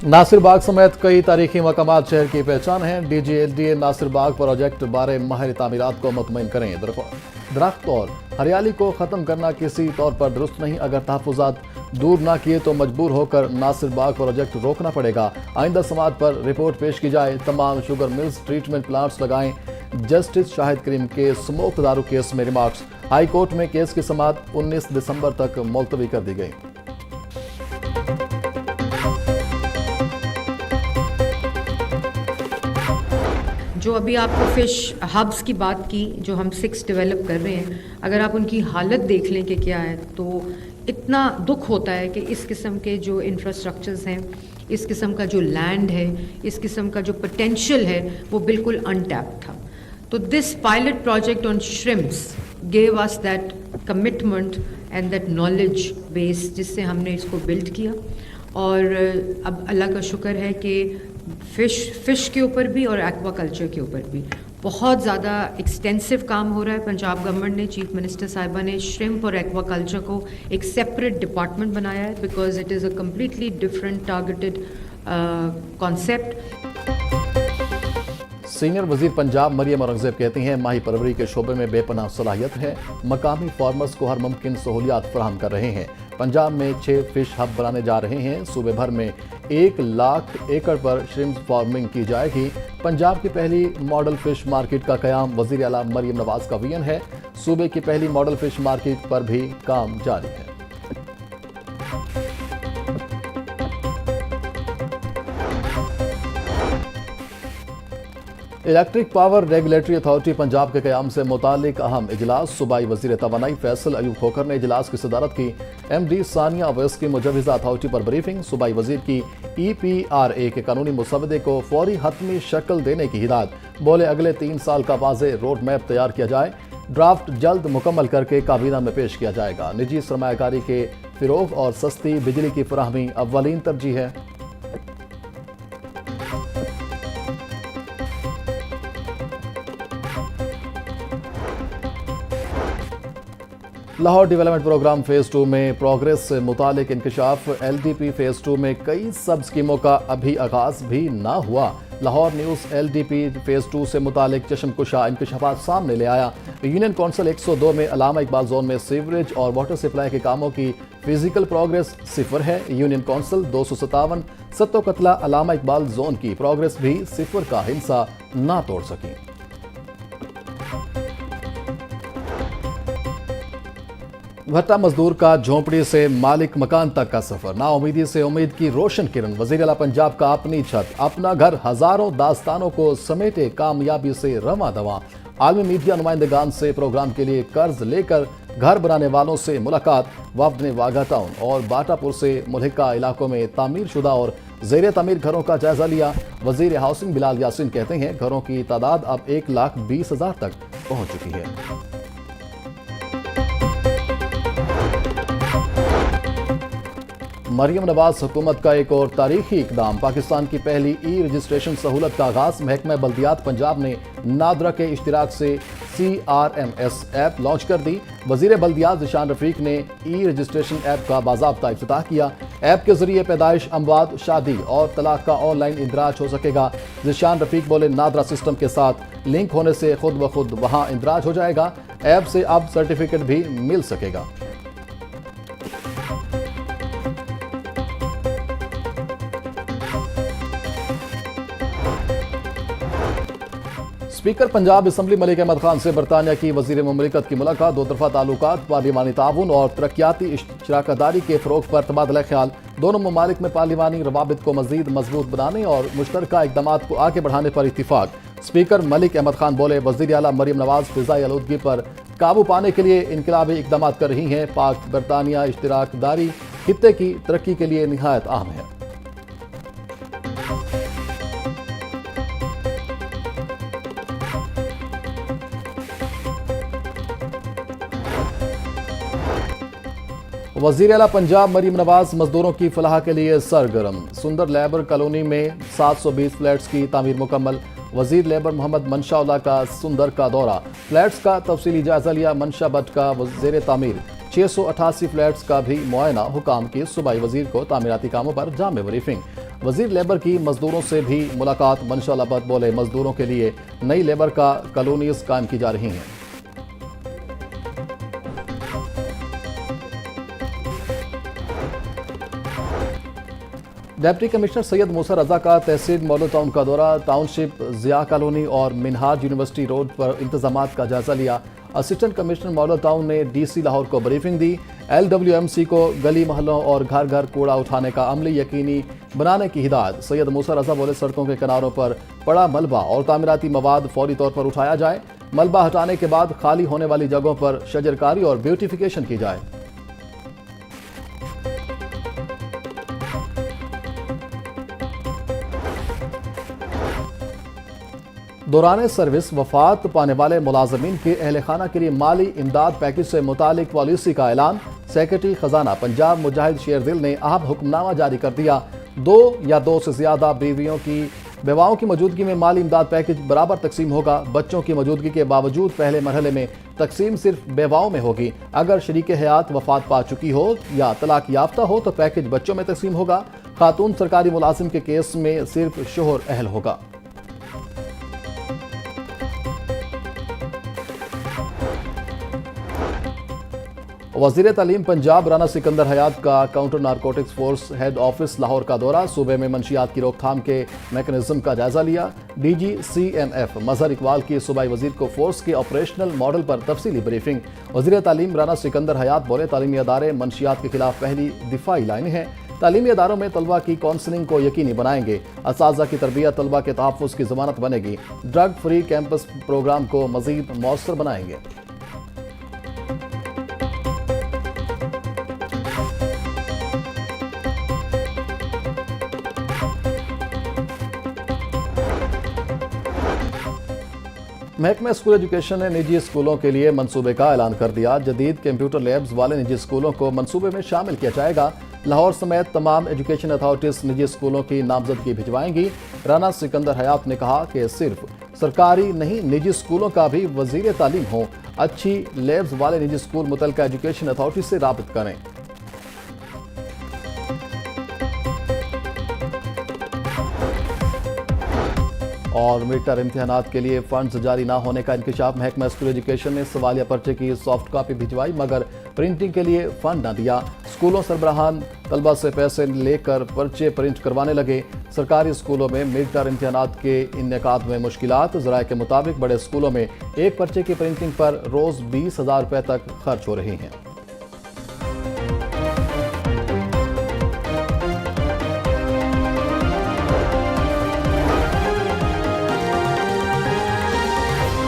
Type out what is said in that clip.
नासिर बाग समेत कई तारीखी मकामात शहर की पहचान हैं। DGLDA नासिर बाग प्रोजेक्ट बारे माहिर तामीरात को मुतमईन करें। दरख्त और हरियाली को ख़त्म करना किसी तौर पर दुरुस्त नहीं। अगर तहफ़्फ़ुज़ात दूर ना किए तो मजबूर होकर नासिर बाग प्रोजेक्ट रोकना पड़ेगा। आइंदा समात पर रिपोर्ट पेश की जाए। तमाम शुगर मिल्स ट्रीटमेंट प्लांट्स लगाएं। जस्टिस शाहिद करीम के स्मोक दारू केस में रिमार्क्स। हाई कोर्ट में केस की समात 19 दिसंबर तक मुलतवी कर दी गई। जो अभी आपको फ़िश हब्स की बात की, जो हम 6 डेवलप कर रहे हैं, अगर आप उनकी हालत देख लें कि क्या है, तो इतना दुख होता है कि इस किस्म के जो इंफ्रास्ट्रक्चर्स हैं, इस किस्म का जो लैंड है, इस किस्म का जो पोटेंशियल है, वो बिल्कुल अनटैप्ड था। तो this pilot project on shrimps gave us that commitment and that knowledge base जिससे हमने इसको बिल्ड किया। और अब अल्लाह का शुक्र है कि फ़िश के ऊपर भी और एक्वाकल्चर के ऊपर भी बहुत ज़्यादा एक्सटेंसिव काम हो रहा है। पंजाब गवर्नमेंट ने, चीफ मिनिस्टर साहिबा ने श्रिम्प और एक्वाकल्चर को एक सेपरेट डिपार्टमेंट बनाया है because it is a completely different targeted concept. Senior वजीर पंजाब मरियम औरंगजेब कहती हैं माही परवरी के शोबे में बेपनाह सलाहियत है। मकामी फार्मर्स को हर मुमकिन सहूलियात फराहम कर रहे हैं। पंजाब में 6 फिश हब बनाने जा रहे हैं। सूबे भर में 1 लाख एकड़ पर श्रिम्प फार्मिंग की जाएगी। पंजाब की पहली मॉडल फिश मार्केट का कयाम वजीर आला मरियम नवाज का विजन है। सूबे की पहली मॉडल फिश मार्केट पर भी काम जारी है। Electric power regulatory authority Punjab के क़याम से मुतालिक अहम इजलास। सूबाई वज़ीर तवानाई फैसल अयूब खोखर ने इजलास की सदारत की। MD सानिया अवैस की मुजवज़ा अथॉरिटी पर ब्रीफिंग। सूबाई वज़ीर की EPRA के कानूनी मुसवदे को फौरी हतमी शक्ल देने की हिदायत। बोले अगले 3 साल का वाज़े रोड मैप तैयार किया जाए। ड्राफ्ट जल्द मुकम्मल करके काबीना में पेश किया जाएगा। निजी सरमायाकारी के फ़िरोग़ और सस्ती बिजली की फराहमी अव्वलीन तरजीह है। लाहौर डेवलपमेंट प्रोग्राम फेज़ 2 में प्रोग्रेस से मुतालिक इंकशाफ। LDP फेज़ 2 में कई सब स्कीमों का अभी आगाज भी ना हुआ। लाहौर न्यूज़ LDP फेज़ 2 से मुतालिक चश्मकुशा इंकशाफात सामने ले आया। यूनियन कौंसिल 102 में अलामा इकबाल जोन में सीवरेज और वाटर सप्लाई के कामों की फिजिकल प्रोग्रेस 0 है। यूनियन कौंसिल 257 सत्तो कतला अलामा इकबाल जोन की प्रोग्रेस भी 0 का हिस्सा ना तोड़ सकी। भट्टा मजदूर का झोंपड़ी से मालिक मकान तक का सफर। नाउमीदी से उम्मीद की रोशन किरण। वज़ीर आला पंजाब का अपनी छत अपना घर हजारों दास्तानों को समेटे कामयाबी से रवां दवा। आलमी मीडिया नुमाइंदगान से प्रोग्राम के लिए कर्ज लेकर घर बनाने वालों से मुलाकात। वफ्द ने वाघा टाउन और बाटापुर से मुल्हिका इलाकों में तामीर शुदा और ज़ेर तामीर घरों का जायजा लिया। वज़ीर हाउसिंग बिलाल यासीन कहते हैं घरों की तादाद अब 1,20,000 तक पहुंच चुकी है। मरियम नवाज हुकूमत का एक और तारीखी इकदाम। पाकिस्तान की पहली रजिस्ट्रेशन सहूलत का आगाज। महकमा बल्दियात पंजाब ने नादरा के इश्तिराक से CRMS ऐप लॉन्च कर दी। वजीर बल्दियात ज़िशान रफीक ने रजिस्ट्रेशन ऐप का बाज़ाब्ता इफ्तिताह किया। ऐप के जरिए पैदाइश, अमवात, शादी और तलाक का ऑनलाइन इंदराज हो सकेगा। ज़िशान रफीक बोले नादरा सिस्टम के साथ लिंक होने से खुद ब खुद वहाँ इंदराज हो जाएगा। ऐप से अब सर्टिफिकेट भी मिल सकेगा। स्पीकर पंजाब असम्बली मलिक अहमद खान से बरतानिया की वजीर मुमलिकत की मुलाकात। 2 तरफा ताल्लुकात, पार्लिमानी ताउन और तरक्याती शराकतदारी के फ़रोग़ पर तबादला ख्याल। दोनों ममालिक में पार्लिमानी रवाबित को मज़ीद मजबूत बनाने और मुश्तरका इक़दामात को आगे बढ़ाने पर इत्तिफाक। स्पीकर मलिक अहमद खान बोले वज़ीर आला मरियम नवाज फ़िज़ाई आलूदगी पर काबू पाने के लिए इनकलाबी इक़दामात कर रही हैं। पाक बरतानिया इश्तराकदारी खित्ते की तरक्की के लिए निहायत अहम है। वज़ीर आला पंजाब मरियम नवाज मजदूरों की फलाह के लिए सरगर्म। सुंदर लेबर कॉलोनी में 720 फ्लैट्स की तामीर मुकम्मल। वज़ीर लेबर मोहम्मद मनशा उल्लाह का सुंदर का दौरा। फ्लैट्स का तफसीली जायजा लिया। मनशा भट्ट का वज़ीर तामीर। 688 फ्लैट्स का भी मुआयना। हुकाम की सूबाई वज़ीर को तामीराती कामों पर जामे ब्रीफिंग। वजीर लेबर की मजदूरों से भी मुलाकात। मंशा लबत बोले, मजदूरों के लिए नई लेबर का कॉलोनीज कायम की जा रही हैं। डिप्टी कमिश्नर सैयद मूसा रजा का तहसील मॉडल टाउन का दौरा। टाउनशिप, जिया कॉलोनी और मिनहाज यूनिवर्सिटी रोड पर इंतजामात का जायजा लिया। असिस्टेंट कमिश्नर मॉडल टाउन ने डीसी लाहौर को ब्रीफिंग दी। LWMC को गली मोहल्लों और घर घर कूड़ा उठाने का अमली यकीनी बनाने की हिदायत। सैयद मूसा रजा बोले, सड़कों के किनारों पर पड़ा मलबा और तामीराती मवाद फौरी तौर पर उठाया जाए। मलबा हटाने के बाद खाली होने वाली जगहों पर शजरकारी और ब्यूटिफिकेशन की जाए। दौरान सर्विस वफात पाने वाले मुलाजमीन के अहल खाना के लिए माली इमदाद पैकेज से मुतालिक पॉलिसी का ऐलान। सेक्रेटरी खजाना पंजाब मुजाहिद शेरदिल ने अहम हुक्मनामा जारी कर दिया। 2 या 2 से ज्यादा बेवाओं की मौजूदगी में माली इमदाद पैकेज बराबर तकसीम होगा। बच्चों की मौजूदगी के बावजूद पहले मरहले में तकसीम सिर्फ बेवाओं में होगी। अगर शरीक हयात वफात पा चुकी हो या तलाक याफ्ता हो तो पैकेज बच्चों में तकसीम होगा। खातून सरकारी मुलाजिम के केस में सिर्फ शोहर अहल होगा। वज़ीर तालीम पंजाब राना सिकंदर हयात का counter narcotics force head office Lahore का दौरा। सूबे में मंशियात की रोकथाम के मैकेनिज्म का जायजा लिया। DG CMF मजहर इकबाल की सूबाई वजीर को फोर्स के ऑपरेशनल मॉडल पर तफसीली ब्रीफिंग। वज़ीर तालीम राना सिकंदर हयात बोले, तालीमी अदारे मंशियात के खिलाफ पहली दिफाई लाइन है। तालीमी अदारों में तलबा की काउंसलिंग को यकीनी बनाएंगे। असातिज़ा की तरबियत तलबा के तहफ़्फ़ुज़ की ज़मानत बनेगी। ड्रग फ्री कैंपस प्रोग्राम को मज़ीद मौसर बनाएंगे। महकमा स्कूल एजुकेशन ने निजी स्कूलों के लिए मंसूबे का ऐलान कर दिया। जदीद कंप्यूटर लैब्स वाले निजी स्कूलों को मंसूबे में शामिल किया जाएगा। लाहौर समेत तमाम एजुकेशन अथॉरिटीज निजी स्कूलों की नामजदगी भिजवाएंगी। राना सिकंदर हयात ने कहा कि सिर्फ सरकारी नहीं, निजी स्कूलों का भी वजीर तालीम हो। अच्छी लैब्स वाले निजी स्कूल मुतल्लिका एजुकेशन अथॉरिटी से राबित करें। और मीटर इम्तिहानात के लिए फंड्स जारी ना होने का इंकशाफ। महकमा स्कूल एजुकेशन ने सवालिया पर्चे की सॉफ्ट कॉपी भिजवाई मगर प्रिंटिंग के लिए फंड न दिया। स्कूलों सरबराहान तलबा से पैसे लेकर पर्चे प्रिंट करवाने लगे। सरकारी स्कूलों में मीटर इम्तिहानात के इनेकाद में मुश्किलात। ज़राए के मुताबिक बड़े स्कूलों में एक पर्चे की प्रिंटिंग पर रोज़ 20,000 रुपये तक खर्च हो रही हैं।